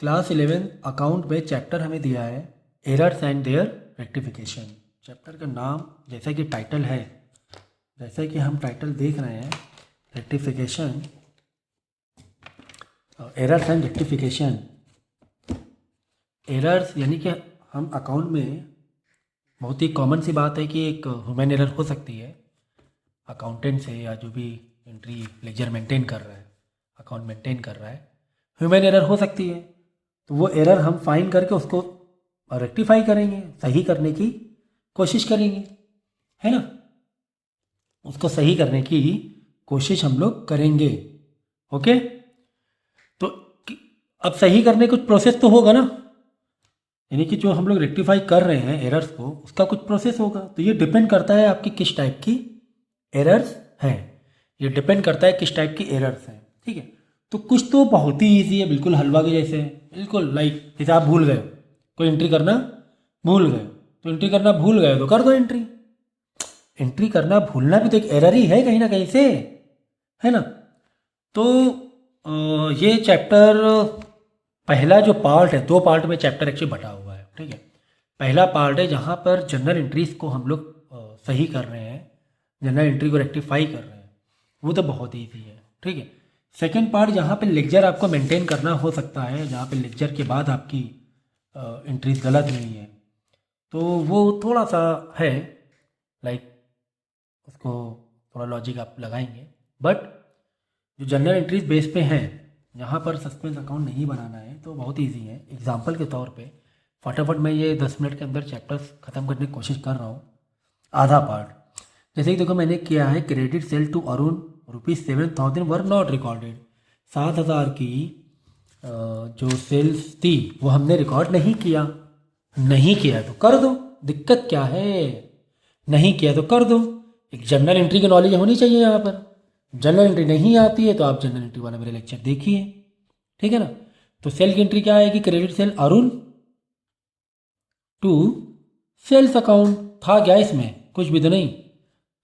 Class 11 account में chapter हमें दिया है errors and their rectification. Chapter का नाम जैसा कि टाइटल है, जैसा कि हम टाइटल देख रहे हैं, rectification, errors and rectification. Errors यानी कि हम अकाउंट में बहुत ही कॉमन सी बात है कि एक ह्यूमन एरर हो सकती है अकाउंटेंट से, या जो भी एंट्री लेजर मेंटेन कर रहा है, अकाउंट मेंटेन कर रहा है, ह्यूमन एरर हो सकती है। तो वो एरर हम फाइंड करके उसको रेक्टिफाई करेंगे, सही करने की कोशिश करेंगे, है ना। उसको सही करने की कोशिश हम लोग करेंगे। ओके, तो अब सही करने कुछ प्रोसेस तो होगा ना, यानी कि जो हम लोग रेक्टिफाई कर रहे हैं एरर्स को, उसका कुछ प्रोसेस होगा। तो ये डिपेंड करता है आपकी किस टाइप की एरर्स हैं, ये डिपेंड करता है किस टाइप की एरर्स हैं। ठीक है, तो कुछ तो बहुत ही ईजी है, बिल्कुल हलवा के जैसे, बिल्कुल लाइक जैसे आप भूल गए, कोई एंट्री करना भूल गए, तो एंट्री करना भूल गए तो कर दो एंट्री। एंट्री करना भूलना भी तो एक एरर ही है कहीं ना कहीं से, है ना। तो ये चैप्टर, पहला जो पार्ट है, दो पार्ट में चैप्टर एक्चुअली बटा हुआ है। ठीक है, पहला पार्ट है जहाँ पर जनरल एंट्रीज को हम लोग सही कर रहे हैं, जनरल एंट्री को रेक्टिफाई कर रहे हैं, वो तो बहुत ईजी है। ठीक है, सेकेंड पार्ट जहाँ पे लेक्चर आपको मेंटेन करना हो सकता है, जहाँ पे लेक्चर के बाद आपकी एंट्रीज गलत हुई है, तो वो थोड़ा सा है, लाइक उसको थोड़ा लॉजिक आप लगाएंगे। बट जो जनरल एंट्रीज बेस पे हैं, यहाँ पर सस्पेंस अकाउंट नहीं बनाना है, तो बहुत ईजी है। एग्जाम्पल के तौर पे फटाफट मैं ये 10 मिनट के अंदर चैप्टर्स ख़त्म करने की कोशिश कर रहा हूँ, आधा पार्ट। जैसे कि देखो मैंने किया है, credit sale to Arun ₹7,000 were not recorded. 7,000 की जो सेल्स थी वो हमने रिकॉर्ड नहीं किया। नहीं किया तो कर दो, दिक्कत क्या है, नहीं किया तो कर दो। एक जनरल एंट्री की नॉलेज होनी चाहिए यहाँ पर। जनरल एंट्री नहीं आती है तो आप जनरल एंट्री वाला मेरे लेक्चर देखिए, ठीक है ना। तो सेल की एंट्री क्या आएगी, credit sale Arun to sales account. था क्या इसमें, कुछ भी तो नहीं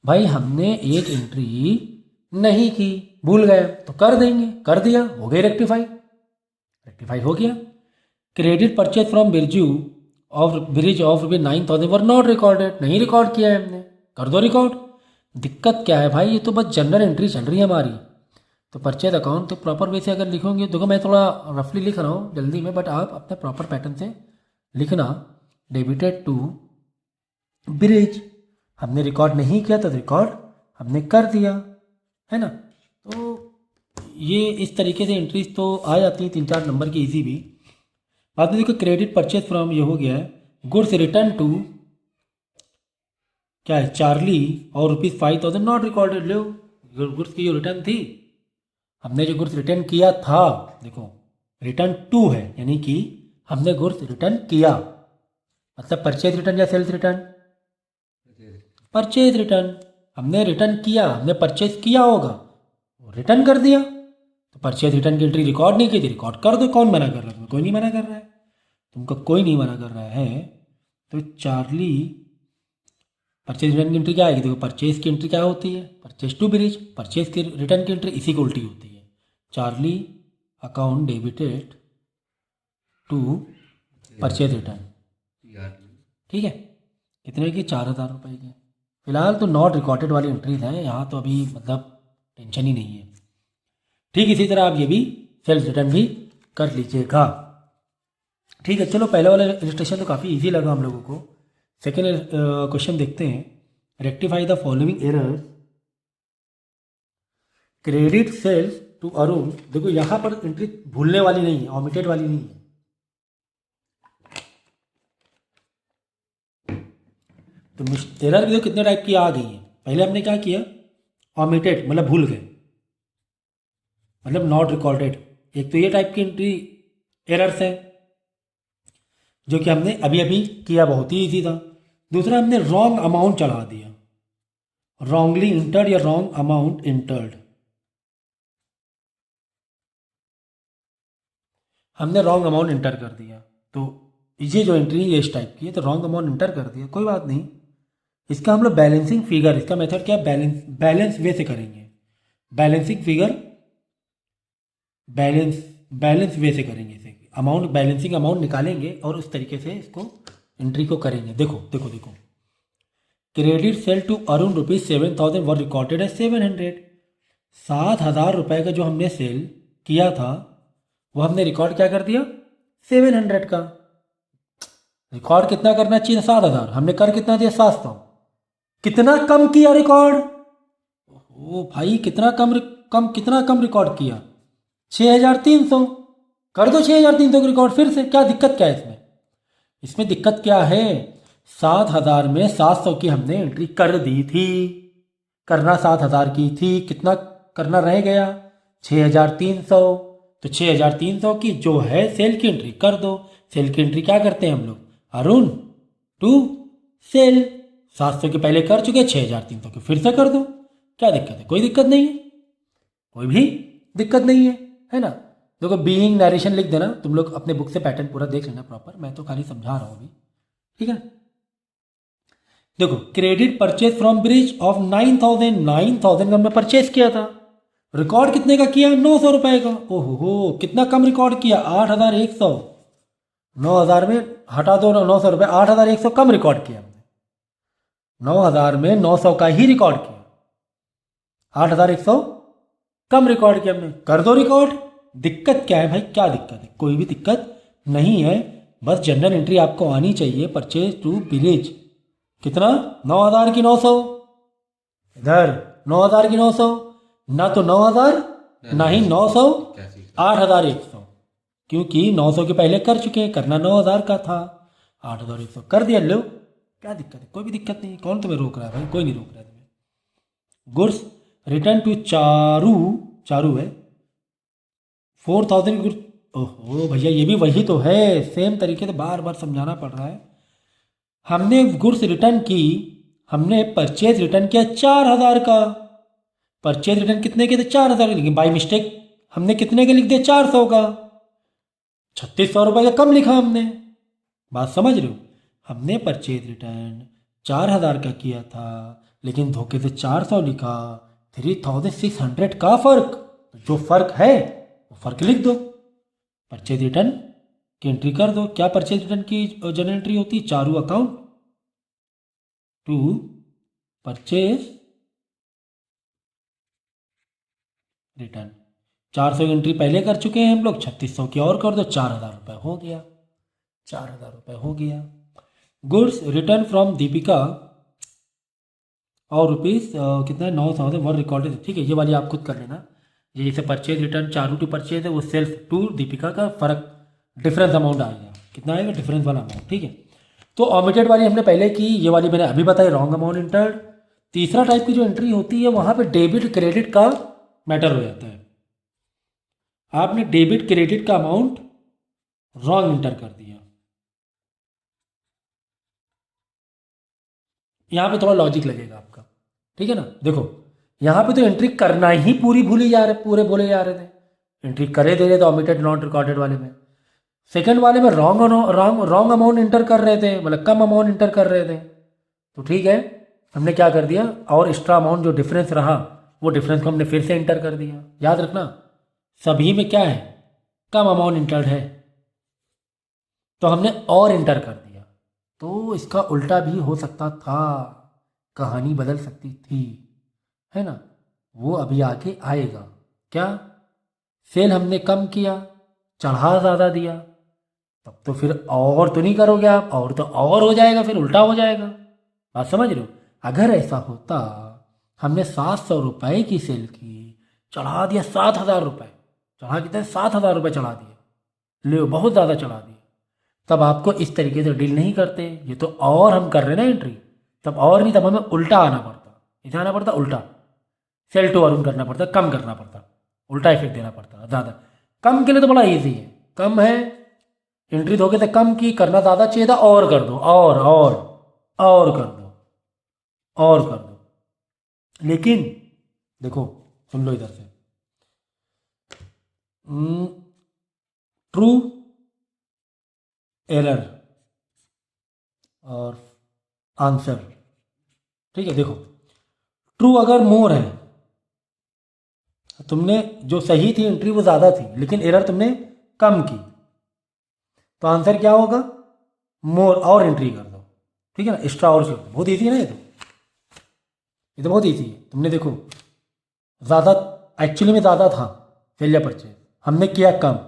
भाई, हमने एक एंट्री नहीं की, भूल गए तो कर देंगे, कर दिया, हो गई रेक्टिफाई, रेक्टिफाई हो गया। Credit purchase from Birju of bridge of ₹9,000 were not recorded, नहीं रिकॉर्ड किया है हमने, कर दो रिकॉर्ड। दिक्कत क्या है भाई, ये तो बस जनरल एंट्री चल रही है हमारी। तो परचेज अकाउंट तो प्रॉपर वे से अगर लिखोगे, देखो मैं थोड़ा रफली लिख रहा हूँ जल्दी में, बट आप अपने प्रॉपर पैटर्न से लिखना। डेबिटेड टू ब्रिज, हमने रिकॉर्ड नहीं किया तो रिकॉर्ड हमने कर दिया, है ना। तो ये इस तरीके से एंट्रीज तो आ जाती हैं, 3-4 नंबर की इजी भी। बाद में देखो क्रेडिट परचेज फ्रॉम, ये हो गया है। गुड्स रिटर्न टू क्या है, चार्ली और ₹5,000 नॉट रिकॉर्डेड। लो गुड्स की जो रिटर्न थी, हमने जो गुड्स रिटर्न किया था, देखो रिटर्न टू है, यानी कि हमने गुड्स रिटर्न किया, मतलब परचेज रिटर्न या सेल्स रिटर्न, परचेज रिटर्न। हमने रिटर्न किया, हमने परचेज किया होगा, रिटर्न कर दिया। तो परचेज रिटर्न की एंट्री रिकॉर्ड नहीं की थी, रिकॉर्ड कर दो। कौन मना कर रहा है, कोई नहीं मना कर रहा है, तुमको कोई नहीं मना कर रहा है। तो चार्ली, परचेज रिटर्न की एंट्री क्या आएगी, देखो परचेज की एंट्री क्या होती है, परचेज टू ब्रिज, परचेज की रिटर्न की एंट्री इसी को उल्टी होती है। Charlie account debited to purchase return, ठीक है। कितने की, ₹4,000 की। फिलहाल तो नॉट रिकॉर्डेड वाली एंट्रीज हैं यहाँ, तो अभी मतलब टेंशन ही नहीं है। ठीक इसी तरह आप ये भी सेल्स रिटर्न भी कर लीजिएगा। ठीक है, चलो पहले वाला इलस्ट्रेशन तो काफ़ी इजी लगा हम लोगों को। सेकेंड क्वेश्चन देखते हैं। Rectify the following error, credit sales to Arun. देखो यहाँ पर एंट्री भूलने वाली नहीं है, ऑमिटेड वाली नहीं है। तो एरर भी कितने टाइप की आ गई है। पहले हमने क्या किया, ऑमिटेड मतलब भूल गए, मतलब नॉट रिकॉर्डेड। एक तो ये टाइप की एंट्री एरर्स है जो कि हमने अभी अभी किया, बहुत ही ईजी था। दूसरा हमने रॉन्ग अमाउंट चढ़ा दिया, रॉन्गली इंटर्ड या रॉन्ग अमाउंट इंटर्ड, हमने रॉन्ग अमाउंट इंटर कर दिया। तो ये जो एंट्री है इस टाइप की है, तो रॉन्ग अमाउंट इंटर कर दिया, कोई बात नहीं। इसका हम लोग बैलेंसिंग फिगर, इसका मेथड क्या है, बैलेंस वे से करेंगे। बैलेंसिंग फिगर बैलेंस वे से करेंगे इसे। अमाउंट बैलेंसिंग अमाउंट निकालेंगे और उस तरीके से इसको एंट्री को करेंगे। देखो देखो देखो, credit sale to Arun ₹7,000 were recorded है 700। 7,000 रुपये का जो हमने सेल किया था वो हमने रिकॉर्ड क्या कर दिया 700 का। रिकॉर्ड कितना करना चाहिए 7,000, हमने कर कितना दिया 700। कितना कम किया रिकॉर्ड, ओ भाई कितना कम रिकॉर्ड किया 6,300। कर दो 6,300 का रिकॉर्ड फिर से, क्या दिक्कत क्या है इसमें? इसमें दिक्कत क्या है, 7,000 में 700 की हमने एंट्री कर दी थी, करना 7,000 की थी, कितना करना रह गया 6,300। तो 6,300 की जो है सेल की एंट्री कर दो। सेल की एंट्री क्या करते हैं हम लोग, अरुण टू सेल, 700 के पहले कर चुके, 6,300 के फिर से कर दो। क्या दिक्कत है? कोई दिक्कत नहीं है, कोई भी दिक्कत नहीं है ना। देखो बीइंग नरेशन लिख देना, तुम लोग अपने बुक से पैटर्न पूरा देख लेना प्रॉपर, मैं तो खाली समझा रहा हूँ अभी, ठीक है। देखो credit purchase from bridge of 9,000 का हमने परचेज किया था, रिकॉर्ड कितने का किया 900 रुपए का। ओहो हो, कितना कम रिकॉर्ड किया 8,100। 9,000 में हटा दो 900 रुपये, 8,100 कम रिकॉर्ड किया हमने। 9,000 में 900 का ही रिकॉर्ड किया, 8,100 कम रिकॉर्ड किया हमने। कर दो रिकॉर्ड। दिक्कत क्या है भाई, क्या दिक्कत है? कोई भी दिक्कत नहीं है, बस जनरल एंट्री आपको आनी चाहिए। परचेज टू विलेज कितना 9,000 की 900, इधर 9,000 की 900, ना तो 9,000 ना ही 900, 8,100, क्योंकि 900 के पहले कर चुके हैं, करना 9,000 का था, 8,100 कर दिया। लो क्या दिक्कत है? कोई भी दिक्कत नहीं, कौन तुम्हें रोक रहा है भाई? कोई नहीं रोक रहा है तुम्हें। गुड्स रिटर्न टू चारू है 4,000 गुड्स। ओहो भैया ये भी वही तो है, सेम तरीके से बार बार समझाना पड़ रहा है। हमने गुड्स रिटर्न की, हमने परचेज रिटर्न किया 4,000 का। परचेज रिटर्न कितने के थे 4,000 के, लेकिन बाई मिस्टेक हमने कितने के लिख दिया 400 का, 3,600 रुपये का कम लिखा हमने। बात समझ रहे हो? हमने परचेज रिटर्न 4,000 का किया था, लेकिन धोखे से 400 लिखा, 3,600 का फर्क। जो फर्क है वो फर्क लिख दो, परचेज रिटर्न की एंट्री कर दो। क्या परचेज रिटर्न की जनरल एंट्री होती है, Charu account to purchase return. 400 की एंट्री पहले कर चुके हैं हम लोग, 3,600 की और कर दो, 4,000 रुपये हो गया, 4,000 रुपये हो गया। गुड्स रिटर्न फ्रॉम दीपिका और रुपीज़ कितना है 9,000 वर रिकॉर्डेड, ठीक है। ये वाली आप खुद कर लेना। ये जैसे purchase return Charu to purchase है, वो सेल्फ टू दीपिका का फर्क डिफरेंस अमाउंट आएगा, कितना आएगा डिफरेंस वाला अमाउंट, ठीक है। तो ऑमिटेड वाली हमने पहले की, ये वाली मैंने अभी बताई रॉन्ग अमाउंट इंटर्ड। तीसरा टाइप की जो एंट्री होती है वहाँ पे डेबिट क्रेडिट का मैटर हो जाता है। आपने डेबिट क्रेडिट का अमाउंट रॉन्ग इंटर कर दिया, यहाँ पे थोड़ा लॉजिक लगेगा आपका, ठीक है ना। देखो यहाँ पे तो एंट्री करना ही पूरे बोले जा रहे थे, एंट्री करे दे रहे थे ऑमिटेड नॉट रिकॉर्डेड वाले में। सेकंड वाले में रॉन्ग अमाउंट इंटर कर रहे थे, मतलब कम अमाउंट इंटर कर रहे थे। तो ठीक है, हमने क्या कर दिया, और एक्स्ट्रा अमाउंट जो डिफरेंस रहा वो डिफरेंस को हमने फिर से इंटर कर दिया। याद रखना सभी में क्या है, कम अमाउंट इंटर्ड है, तो हमने और इंटर कर दिया। तो इसका उल्टा भी हो सकता था, कहानी बदल सकती थी, है ना। वो अभी आगे आएगा। क्या सेल हमने कम किया, चढ़ा ज़्यादा दिया, तब तो फिर और तो नहीं करोगे आप, और तो और हो जाएगा, फिर उल्टा हो जाएगा। बात समझ रहे हो? अगर ऐसा होता, हमने 700 रुपये की सेल की, चढ़ा दिया 7,000 रुपये, चढ़ा कितना 7,000 रुपये चढ़ा दिया, ले बहुत ज़्यादा चढ़ा दिया, तब आपको इस तरीके से डील नहीं करते। ये तो और हम कर रहे हैं ना एंट्री, तब और नहीं, तब हमें उल्टा आना पड़ता, इधर आना पड़ता उल्टा, सेल टू अरुण करना पड़ता, कम करना पड़ता, उल्टा इफेक्ट देना पड़ता ज़्यादा। कम के लिए तो बड़ा ईजी है, कम है, एंट्री धोखे से कम की, करना ज़्यादा चाहिए था, और कर दो, और कर दो, और कर दो। लेकिन देखो सुन लो इधर से, ट्रू एरर और आंसर, ठीक है। देखो ट्रू अगर मोर है, तुमने जो सही थी एंट्री वो ज़्यादा थी, लेकिन एरर तुमने कम की, तो आंसर क्या होगा, मोर, और एंट्री कर दो, ठीक है ना, एक्स्ट्रा और जोड़ दो। बहुत ईजी है ना ये तो बहुत ईजी है। तुमने देखो ज़्यादा, एक्चुअली में ज़्यादा था सेल या परचेज, हमने किया कम,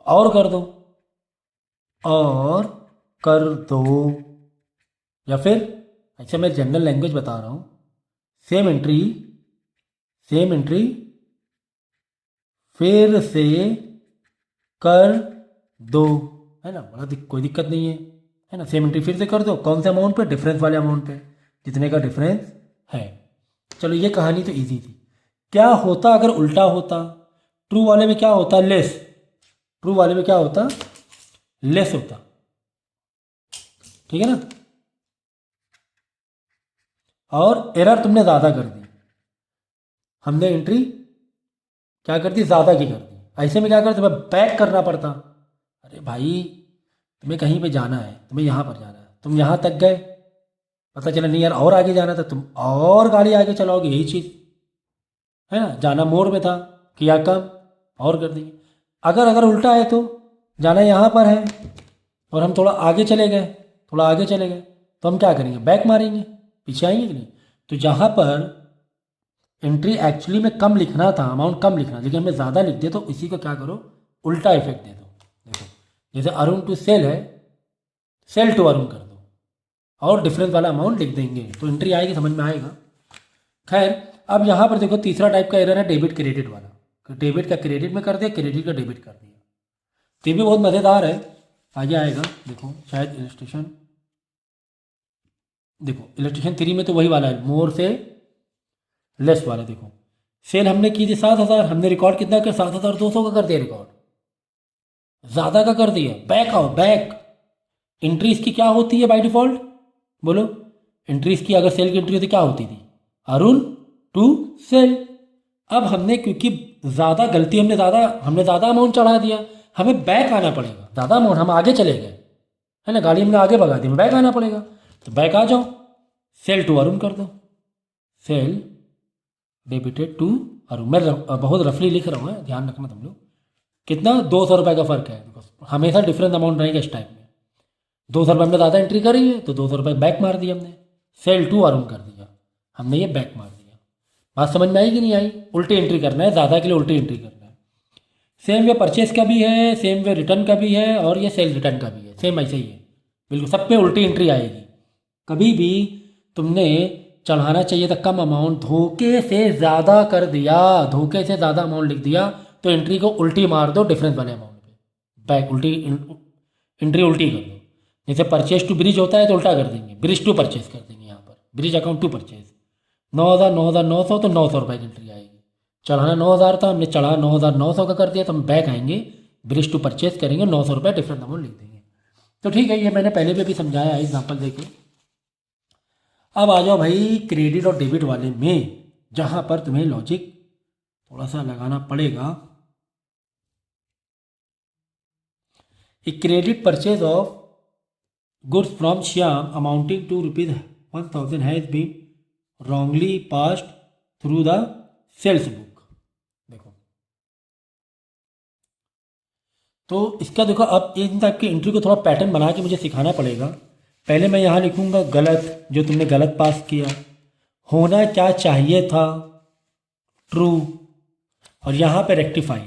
और कर दो, और कर दो, या फिर अच्छा मैं जनरल लैंग्वेज बता रहा हूँ, सेम एंट्री फिर से कर दो, है ना, बड़ा कोई दिक्कत नहीं है ना। सेम एंट्री फिर से कर दो, कौन से अमाउंट पे, डिफरेंस वाले अमाउंट पे, जितने का डिफरेंस है। चलो ये कहानी तो इजी थी। क्या होता अगर उल्टा होता, ट्रू वाले में क्या होता, लेस, ट्रू वाले में क्या होता, लेस होता, ठीक है ना, और एरर तुमने ज़्यादा कर दी, हमने एंट्री क्या कर दी, ज़्यादा की कर दी। ऐसे में क्या करते, तुम्हें बैक करना पड़ता। अरे भाई तुम्हें कहीं पे जाना है, तुम्हें यहाँ पर जाना है, तुम यहाँ तक गए, पता चला नहीं यार और आगे जाना था, तुम और गाड़ी आगे चलाओगे, यही चीज़ है ना। जाना मोड़ में था, किया कम, और कर दिए। अगर उल्टा है तो जाना यहाँ पर है और हम थोड़ा आगे चले गए, तो हम क्या करेंगे, बैक मारेंगे, पीछे आएंगे कि नहीं। तो जहाँ पर एंट्री एक्चुअली में कम लिखना था, अमाउंट कम लिखना, लेकिन हमने ज़्यादा लिख दिया, तो इसी को क्या करो, उल्टा इफेक्ट दे दो। देखो जैसे अरुण टू सेल है, सेल टू अरुण कर दो, और डिफरेंस वाला अमाउंट लिख देंगे, तो एंट्री आएगी, समझ में आएगा। खैर अब यहाँ पर देखो तीसरा टाइप का एरर है डेबिट क्रेडिट वाला, डेबिट का क्रेडिट में कर दिया, क्रेडिट का डेबिट कर दिया। तो ये भी बहुत मज़ेदार है, आगे आएगा। देखो शायद इलस्ट्रेशन, देखो इलस्ट्रेशन 3 में तो वही वाला है, मोर से लेस वाला। देखो सेल हमने की थी 7,000, हमने रिकॉर्ड कितना कर, 7,200 का कर दिया रिकॉर्ड, ज़्यादा का कर दिया। बैक आओ, बैक, एंट्री इसकी क्या होती है बाय डिफॉल्ट, बोलो, एंट्री इसकी अगर सेल की एंट्री होती क्या होती थी, अरुण टू सेल। अब हमने क्योंकि ज़्यादा गलती, हमने ज़्यादा अमाउंट चढ़ा दिया, हमें बैक आना पड़ेगा, ज़्यादा अमाउंट, हम आगे चले गए, है ना, गाड़ी हमने आगे भगा दी, बैक आना पड़ेगा। तो बैक आ जाओ, सेल टू अरुण कर दो, सेल डेबिटेड टू अरुण। मैं बहुत रफली लिख रहा हूँ, ध्यान रखना तुम लोग। कितना, 200 रुपये का फ़र्क है, हमेशा डिफरेंट अमाउंट रहेगा इस टाइप में। 200 रुपये हमने ज़्यादा एंट्री करी है, तो 200 रुपये बैक मार दिया हमने, सेल टू अरुण कर दिया, हमने ये बैक मार दिया। बात समझ में आई कि नहीं आई, उल्टी एंट्री करना है, ज़्यादा के लिए उल्टी एंट्री करना है। सेम वे परचेस का भी है, सेम वे रिटर्न का भी है, और ये सेल रिटर्न का भी है, सेम ऐसे ही है बिल्कुल, सब पे उल्टी एंट्री आएगी। कभी भी तुमने चढ़ाना चाहिए था कम अमाउंट, धोखे से ज़्यादा कर दिया, धोखे से ज़्यादा अमाउंट लिख दिया, तो एंट्री को उल्टी मार दो डिफरेंस वाले अमाउंट पे, बैक उल्टी, एंट्री उल्टी कर दो। जैसे परचेज टू ब्रिज होता है तो उल्टा कर देंगे, ब्रिज टू परचेज कर देंगे, यहाँ पर ब्रिज अकाउंट टू परचेज, 9,900 तो 900 रुपये की एंट्री आएगी। चढ़ाना 9,000 था, हमने चढ़ा 9,900 का कर दिया, तो हम बैक आएंगे, ब्रिज टू परचेज करेंगे, 900 रुपये डिफरेंट अमाउंट लिख देंगे। तो ठीक है, ये मैंने पहले भी समझाया है, एग्जाम्पल देके। अब आ जाओ भाई क्रेडिट और डेबिट वाले में, जहाँ पर तुम्हें लॉजिक थोड़ा सा लगाना पड़ेगा। A credit purchase of goods from Shyam amounting to ₹1,000 has been wrongly passed through the sales book। देखो तो इसका देखो, अब इन टाइप की एंट्री को थोड़ा पैटर्न बना के मुझे सिखाना पड़ेगा। पहले मैं यहाँ लिखूँगा गलत, जो तुमने गलत पास किया, होना क्या चाहिए था, ट्रू, और यहाँ पे रेक्टिफाई,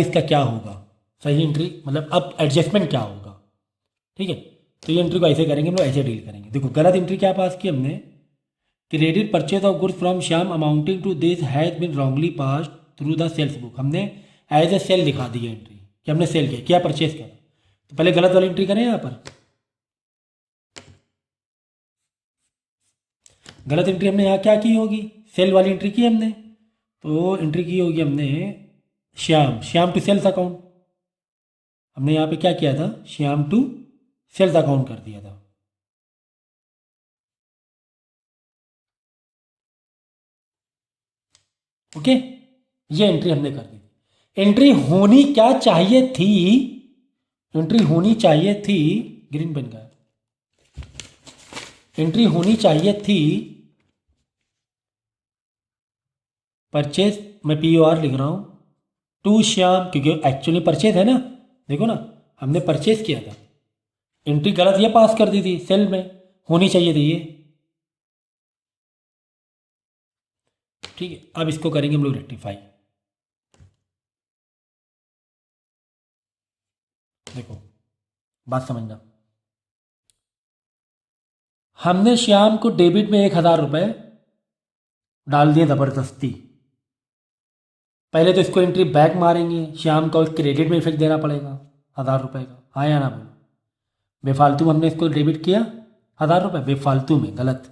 इसका क्या होगा, सही एंट्री, मतलब अब एडजस्टमेंट क्या होगा, ठीक है। तो ये एंट्री को ऐसे करेंगे, हम लोग ऐसे डील करेंगे। देखो गलत एंट्री क्या पास की हमने, credit purchase of goods from Shyam amounting to this has been wrongly passed through the sales book, हमने एज ए सेल दिखा दी है एंट्री कि हमने सेल किया, परचेज किया। तो पहले गलत वाली एंट्री करें, यहाँ पर गलत एंट्री हमने यहाँ क्या की होगी, सेल वाली एंट्री की हमने, तो एंट्री की होगी हमने श्याम टू सेल्स अकाउंट, हमने यहाँ पे क्या किया था, श्याम टू सेल्स अकाउंट कर दिया था। ओके, ये एंट्री हमने कर दी। एंट्री होनी क्या चाहिए थी, ग्रीन पेन का, एंट्री होनी चाहिए थी परचेज, मैं POR लिख रहा हूं, टू श्याम, क्योंकि एक्चुअली परचेज है ना, देखो ना, हमने परचेज किया था, एंट्री गलत ये पास कर दी थी, सेल में होनी चाहिए थी ये। ठीक है, अब इसको करेंगे हम लोग रेक्टिफाई। देखो बात समझना, हमने श्याम को डेबिट में 1,000 रुपये डाल दिए ज़बरदस्ती। पहले तो इसको एंट्री बैक मारेंगे, श्याम को क्रेडिट में इफेक्ट देना पड़ेगा 1,000 रुपये का, हाँ या ना बोलो। बेफालतू में हमने इसको डेबिट किया 1,000 रुपये, बेफालतू में गलत।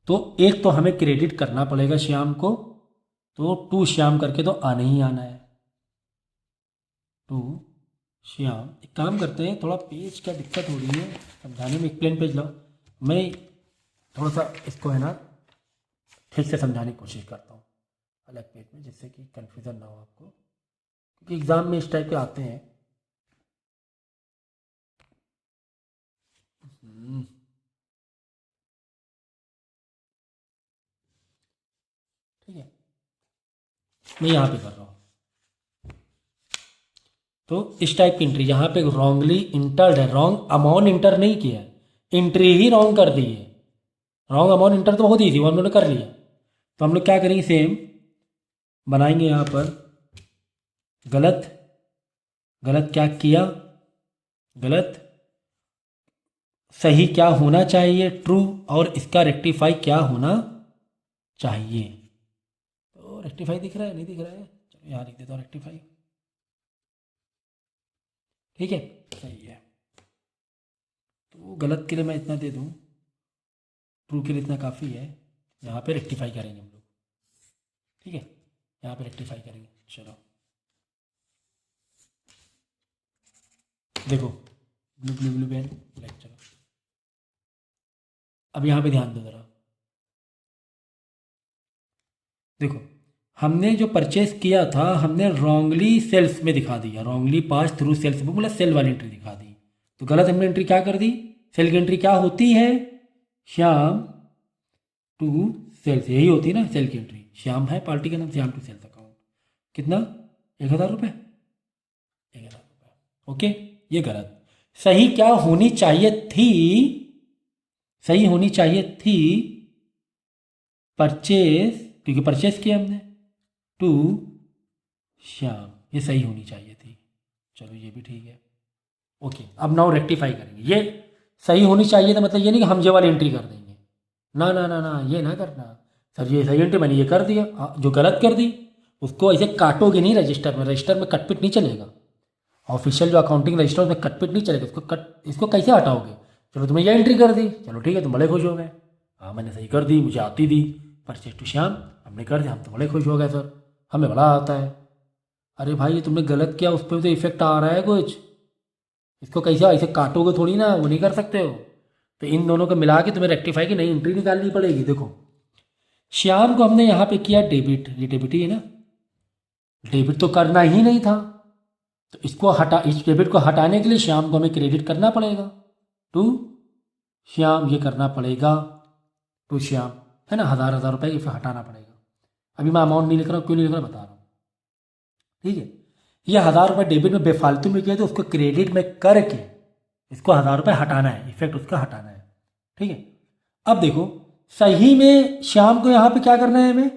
तो एक तो हमें क्रेडिट करना पड़ेगा श्याम को, तो टू श्याम करके तो आना ही आना है। टू श्याम, एक काम करते हैं, थोड़ा पेज का दिक्कत हो रही है समझाने में, एक प्लेन पेज लाओ, मैं थोड़ा सा इसको है ना ठीक से समझाने की कोशिश करता हूँ अलग पेज में, जिससे कि कन्फ्यूज़न ना हो आपको, क्योंकि एग्ज़ाम में इस टाइप के आते हैं। ठीक है, मैं यहाँ पे कर रहा हूँ, तो इस टाइप की एंट्री यहाँ पे रॉन्गली इंटर्ड है, रॉन्ग अमाउंट इंटर नहीं किया है, एंट्री ही रॉन्ग कर दी है। रॉन्ग अमाउंट इंटर तो बहुत ईजी, वो हम लोगों ने कर लिया। तो हम लोग क्या करेंगे, सेम बनाएंगे यहाँ पर, गलत गलत क्या किया, गलत सही क्या होना चाहिए, ट्रू, और इसका रेक्टिफाई क्या होना चाहिए। तो रेक्टिफाई दिख रहा है, नहीं दिख रहा है, चलो यहाँ लिख देता हूँ रेक्टिफाई। ठीक है, सही है। तो गलत के लिए मैं इतना दे दूँ, ट्रू के लिए इतना काफ़ी है। यहाँ पे रेक्टिफाई करेंगे हम लोग, ठीक है, यहाँ पे रेक्टिफाई करेंगे। चलो देखो, blue blue blue pen black, चलो अब यहाँ पे ध्यान दो ज़रा। देखो, हमने जो परचेस किया था हमने रॉन्गली सेल्स में दिखा दिया, wrongly pass through sales book, मतलब सेल वाली एंट्री दिखा दी। तो गलत हमने एंट्री क्या कर दी, सेल की एंट्री क्या होती है, श्याम टू सेल्स, यही होती है ना सेल की एंट्री। श्याम है पार्टी का नाम, श्याम टू सेल्स अकाउंट, कितना, 1,000 रुपये, 1,000 रुपये। ओके, ये गलत। सही क्या होनी चाहिए थी, सही होनी चाहिए थी परचेस, क्योंकि परचेस किया हमने, टू श्याम, ये सही होनी चाहिए थी। चलो ये भी ठीक है, ओके। अब नाउ रेक्टिफाई करेंगे, ये सही होनी चाहिए था मतलब ये नहीं कि हम ये वाली एंट्री कर देंगे, ना ना ना ना, ये ना करना सर, ये सही एंट्री मैंने ये कर दिया, जो गलत कर दी उसको ऐसे काटोगे नहीं रजिस्टर में, रजिस्टर में कटपिट नहीं चलेगा, ऑफिशियल जो अकाउंटिंग रजिस्टर उसमें कटपिट नहीं चलेगा, इसको कैसे हटाओगे। चलो तुम्हें ये एंट्री कर दी, चलो ठीक है, तुम बड़े खुश हो गए, हाँ मैंने सही कर दी, मुझे आती दी, परचेज टू श्याम हमने कर दिया, हम तो बड़े खुश हो गए सर, हमें बड़ा आता है। अरे भाई ये तुमने गलत किया, उस पर तो इफेक्ट आ रहा है कुछ, इसको कैसे ऐसे काटोगे थोड़ी ना, वो नहीं कर सकते हो। तो इन दोनों को मिला के तुम्हें रेक्टिफाई की नई एंट्री निकालनी पड़ेगी। देखो श्याम को हमने यहाँ पे किया डेबिट, ये डेबिट ही है ना, डेबिट तो करना ही नहीं था, तो इसको हटा, इस डेबिट को हटाने के लिए श्याम को हमें क्रेडिट करना पड़ेगा, टू श्याम, ये करना पड़ेगा टू श्याम, है ना, 1,000 रुपये की फिर हटाना पड़ेगा। अभी मैं अमाउंट नहीं लिख रहा हूँ, क्यों नहीं लिख रहा बता रहा हूँ, ठीक है। ये 1,000 रुपये डेबिट में बेफालतू में किया, तो उसको क्रेडिट में करके इसको 1,000 रुपये हटाना है, इफेक्ट उसका हटाना है, ठीक है। अब देखो सही में श्याम को यहाँ पे क्या करना है, हमें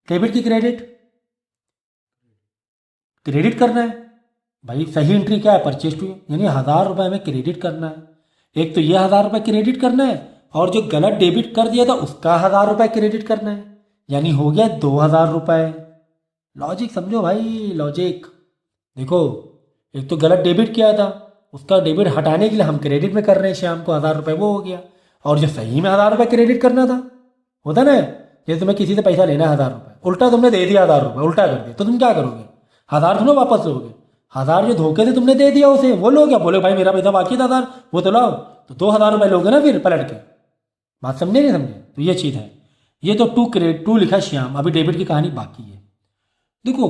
डेबिट की क्रेडिट करना है। भाई सही एंट्री क्या है, परचेज टू, यानी 1,000 रुपये हमें क्रेडिट करना है। एक तो ये 1,000 रुपये क्रेडिट करना है, और जो गलत डेबिट कर दिया था उसका 1,000 रुपये क्रेडिट करना है, यानी हो गया 2,000 रुपये। लॉजिक समझो भाई, लॉजिक देखो, एक तो गलत डेबिट किया था, उसका डेबिट हटाने के लिए हम क्रेडिट में कर रहे हैं श्याम को 1,000 रुपये, वो हो गया। और जो सही में 1,000 रुपये क्रेडिट करना था, होता ना, जैसे तुम्हें किसी से पैसा लेना है 1,000 रुपये, उल्टा तुमने दे दिया 1,000 रुपये, उल्टा कर दिया, तो तुम क्या करोगे, 1,000 तुम वापस लोगे, 1,000 जो धोखे से तुमने दे दिया उसे, वो लोगे, बोले भाई मेरा पैसा बाकी था 1,000, वो तो लाओ, तो 2,000 रुपये लोगे ना फिर पलट के। बात समझे नहीं समझे, तो ये चीज़ है। ये तो टू लिखा श्याम, अभी डेबिट की कहानी बाकी है। देखो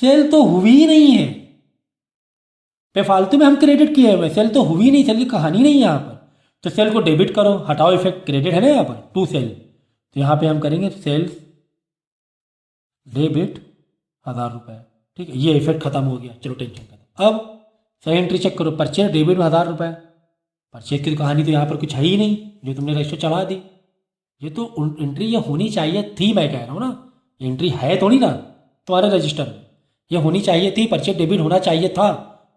सेल तो हुई ही नहीं है, बेफालतू में हम क्रेडिट किए हुए, सेल तो हुई नहीं, सेल की कहानी नहीं है यहाँ पर। तो सेल को डेबिट करो, हटाओ इफेक्ट, क्रेडिट है ना यहाँ पर, टू सेल, तो यहाँ पे हम करेंगे सेल्स डेबिट 1,000 रुपये, ठीक है, ये इफेक्ट खत्म हो गया, चलो टेंशन खत्म। अब सही एंट्री चेक करो, परचेज डेबिट में 1000 रुपये। परचेज की कहानी तो यहाँ पर कुछ है ही नहीं, जो तुमने रजिस्टर चढ़ा दी। ये तो एंट्री ये होनी चाहिए थी, मैं कह रहा हूँ ना, एंट्री है थोड़ी ना तुम्हारे रजिस्टर में, ये होनी चाहिए थी, परचेज डेबिट होना चाहिए था।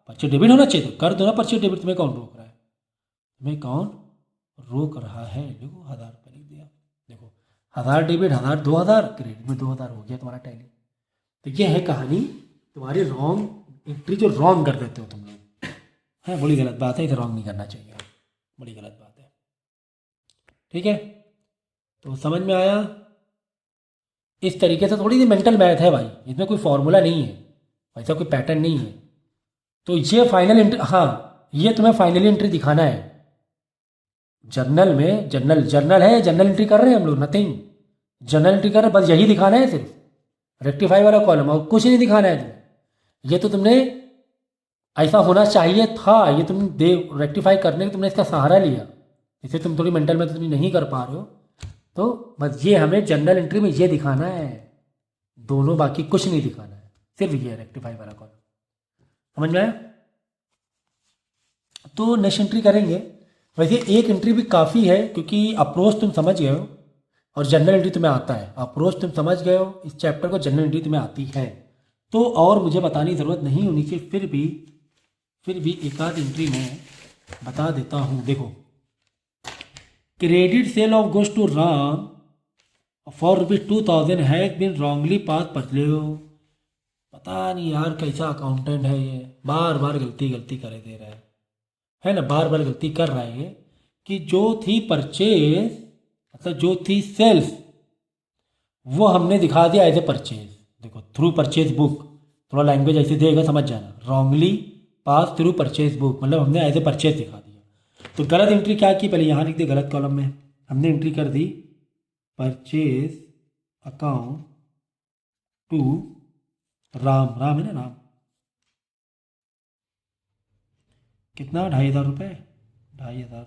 परचेज डेबिट होना चाहिए तो कर दो ना परचेज डेबिट। तुम्हें कौन रोक रहा है? तुम्हें कौन रोक रहा है? देखो 1000 रुपये लिख दिया, देखो 1000 डेबिट, 1000 2000, क्रेडिट में 2000 हो गया तुम्हारा टैली। तो ये है कहानी तुम्हारी रॉन्ग एंट्री, जो रॉन्ग कर देते हो तुम लोग, है बड़ी गलत बात है, इसे रॉन्ग नहीं करना चाहिए, बड़ी गलत बात है। ठीक है, तो समझ में आया? इस तरीके से थोड़ी सी मेंटल मैथ है भाई, इसमें कोई फॉर्मूला नहीं है, ऐसा कोई पैटर्न नहीं है। तो ये फाइनल एंट्री, हाँ ये तुम्हें फाइनल एंट्री दिखाना है जर्नल में। जर्नल है, जर्नल एंट्री कर रहे हैं हम लोग, नथिंग, जर्नल एंट्री कर रहे हैं, बस यही दिखाना है सिर्फ, रेक्टिफाई वाला कॉलम, और कुछ नहीं दिखाना है तुम्हें। ये तो तुमने ऐसा होना चाहिए था, ये तुम रेक्टिफाई करने का तुमने इसका सहारा लिया, इसे तुम थोड़ी मेंटल में तुम नहीं कर पा रहे हो। तो बस ये हमें जनरल एंट्री में ये दिखाना है, दोनों, बाकी कुछ नहीं दिखाना है, सिर्फ ये रेक्टिफाई वाला कॉलम। समझ में आया? तो नेक्स्ट एंट्री करेंगे। वैसे एक एंट्री भी काफ़ी है, क्योंकि अप्रोच तुम समझ गए हो और जनरल एंट्री तुम्हें आता है। अप्रोच तुम समझ गए हो, इस चैप्टर को जनरल एंट्री तुम्हें आती है, तो और मुझे बताने की ज़रूरत नहीं होनी चाहिए। फिर भी एक आध एंट्री में बता देता हूँ। देखो, credit sale of goods to Ram for ₹2000 has been wrongly pass purchase. पता नहीं यार कैसा अकाउंटेंट है ये, बार बार गलती करे दे रहा है ना, बार बार गलती कर रहा है कि जो थी परचेज, मतलब जो थी सेल्स, वो हमने दिखा दिया एज ए परचेज। देखो, थ्रू परचेज बुक, थोड़ा लैंग्वेज ऐसे देगा समझ जाना, wrongly pass through purchase book, मतलब हमने एज ए परचेज दिखा दिया। तो गलत एंट्री क्या की, पहले यहाँ लिख दे, गलत कॉलम में हमने एंट्री कर दी purchase account to Ram, Ram है ना, राम, कितना, 2500 रुपये, 2500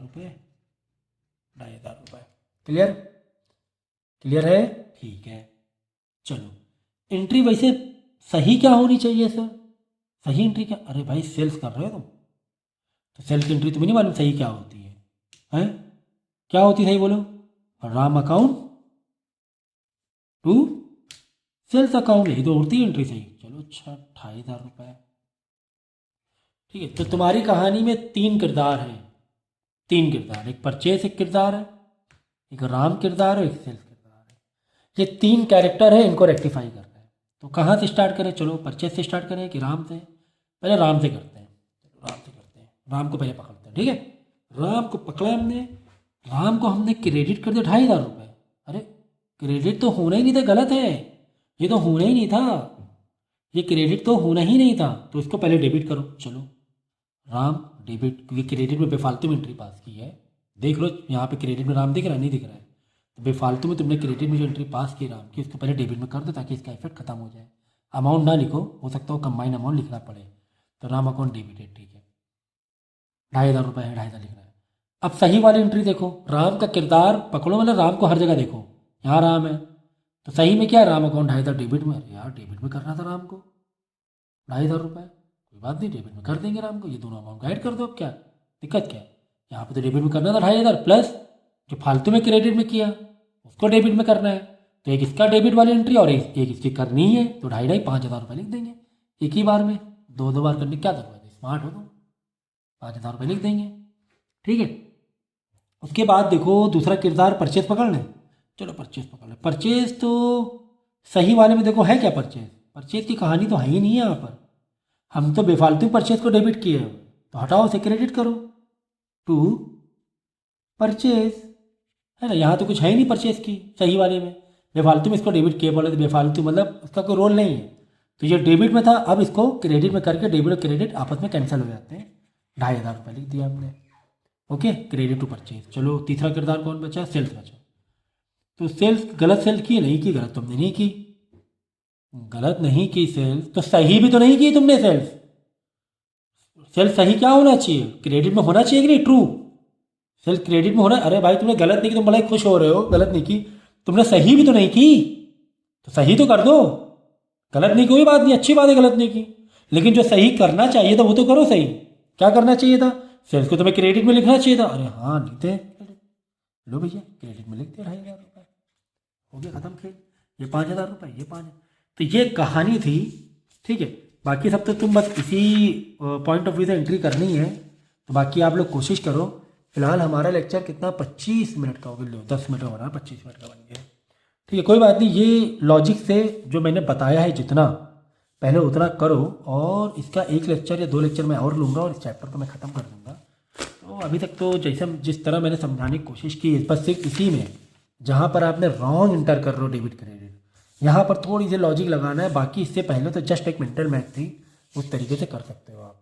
रुपये। क्लियर? क्लियर है? ठीक है, चलो एंट्री वैसे सही क्या होनी चाहिए सर? सही एंट्री क्या? अरे भाई सेल्स कर रहे हो तुम, तो सेल्स की एंट्री तुम्हें नहीं मालूम सही क्या होती है? हैं? क्या होती है सही बोलो? Ram account to sales account, यही तो होती है एंट्री सही। चलो अच्छा, 2500 रुपये। ठीक है, तो तुम्हारी कहानी में 3 किरदार हैं, 3 किरदार, एक परचेस एक किरदार है, एक राम किरदार है, एक सेल्स किरदार है। ये 3 कैरेक्टर है, इनको रेक्टिफाई करना है। तो कहाँ से स्टार्ट करें? चलो परचेस से स्टार्ट करें कि राम से? पहले राम से करते हैं, राम से करते हैं, राम को पहले पकड़ते हैं। ठीक है, राम को पकड़ा हमने, राम को हमने क्रेडिट कर दिया 2500 रुपये। अरे क्रेडिट तो होना ही नहीं था, गलत है, ये तो होना ही नहीं था, ये क्रेडिट तो होना ही नहीं था, तो इसको पहले डेबिट करो। चलो राम डेबिट, क्योंकि क्रेडिट में बेफालतू में एंट्री पास की है, देख लो यहाँ पे क्रेडिट में राम दिख रहा है, नहीं दिख रहा है, तो बेफालतू में तुमने क्रेडिट में जो एंट्री पास की राम की, उसको पहले डेबिट में कर दो ताकि इसका इफेक्ट खत्म हो जाए। अमाउंट ना लिखो, हो सकता हो कंबाइन अमाउंट लिखना पड़े, तो राम अकाउंट डेबिटेड। ठीक है, 2500 रुपये है, 2500 लिखना है। अब सही वाली एंट्री देखो, राम का किरदार पकड़ो, मतलब राम को हर जगह देखो, यहाँ राम है, तो सही में क्या है, राम अकाउंट 2500 डेबिट में। अरे यार डेबिट में करना था राम को 2500 रुपये, कोई बात नहीं, डेबिट में कर देंगे राम को, ये दोनों अमाउंट ऐड कर दो, अब क्या दिक्कत क्या है? यहाँ पे तो डेबिट में करना था 2500, प्लस जो फालतू में क्रेडिट में किया उसको डेबिट में करना है, तो एक इसका डेबिट वाली एंट्री और एक इसकी करनी है, तो 2500 5000 रुपये लिख देंगे एक ही बार में, 2 बार करने की क्या जरूरत है, स्मार्ट हो तो 5000 रुपये लिख देंगे। ठीक है, उसके बाद देखो दूसरा किरदार परचेज पकड़ लें। चलो परचेज पकड़ लें। परचेज तो सही वाले में देखो है क्या, परचेज, परचेज की कहानी तो है ही नहीं है यहाँ पर, हम तो बेफालतू परचेज को डेबिट किए हो, तो हटाओ से क्रेडिट करो टू परचेज, है ना, यहाँ तो कुछ है ही नहीं परचेज की सही वाले में, बेफालतू में इसको डेबिट किए, बोले तो बेफालतू मतलब उसका कोई रोल नहीं है, तो ये डेबिट में था, अब इसको क्रेडिट में करके डेबिट और क्रेडिट आपस में कैंसिल हो जाते हैं, 2500 लिख दिया हमने। Okay, credit to purchase. चलो तीसरा किरदार कौन बचा? सेल्स बचा। तो सेल्स गलत सेल्स की नहीं की, गलत तुमने नहीं की, गलत नहीं की सेल्स, तो सही भी तो नहीं की तुमने सेल्स। सेल्स सही क्या होना चाहिए, क्रेडिट में होना चाहिए कि नहीं, ट्रू सेल्स क्रेडिट में होना। अरे भाई तुमने गलत नहीं की, तुम बड़ा ही खुश हो रहे हो, गलत नहीं की, तुमने सही भी तो नहीं की, तो सही तो कर दो, गलत नहीं कोई बात नहीं, अच्छी बात है गलत नहीं की, लेकिन जो सही करना चाहिए था वो तो करो सही। क्या करना चाहिए था? सेल्स को तुम्हें क्रेडिट में लिखना चाहिए था। अरे हाँ लिखते हैं credit। लो भैया क्रेडिट में लिख दिया 2,500 रुपये, हो गया ख़त्म खेल। ये 5,000 रुपये, ये 5। तो ये कहानी थी, ठीक है। बाकी सब तो तुम बस इसी पॉइंट ऑफ व्यू से एंट्री करनी है, तो बाकी आप लोग कोशिश करो। फिलहाल हमारा लेक्चर कितना 25 मिनट का हो गया, 10 मिनट का बना, 25 मिनट का बन गया, ठीक है। कोई बात नहीं, ये लॉजिक से जो मैंने बताया है जितना पहले उतना करो, और इसका एक लेक्चर या 2 लेक्चर मैं और लूँगा और इस चैप्टर को मैं ख़त्म कर दूँगा। तो अभी तक तो जैसे जिस तरह मैंने समझाने की कोशिश की, बस सिर्फ इसी में जहाँ पर आपने रॉन्ग इंटर कर रहे हो डेबिट क्रेडिट, यहाँ पर थोड़ी सी लॉजिक लगाना है। बाकी इससे पहले तो जस्ट एक मेंटल मैथ थी, उस तरीके से कर सकते हो आप।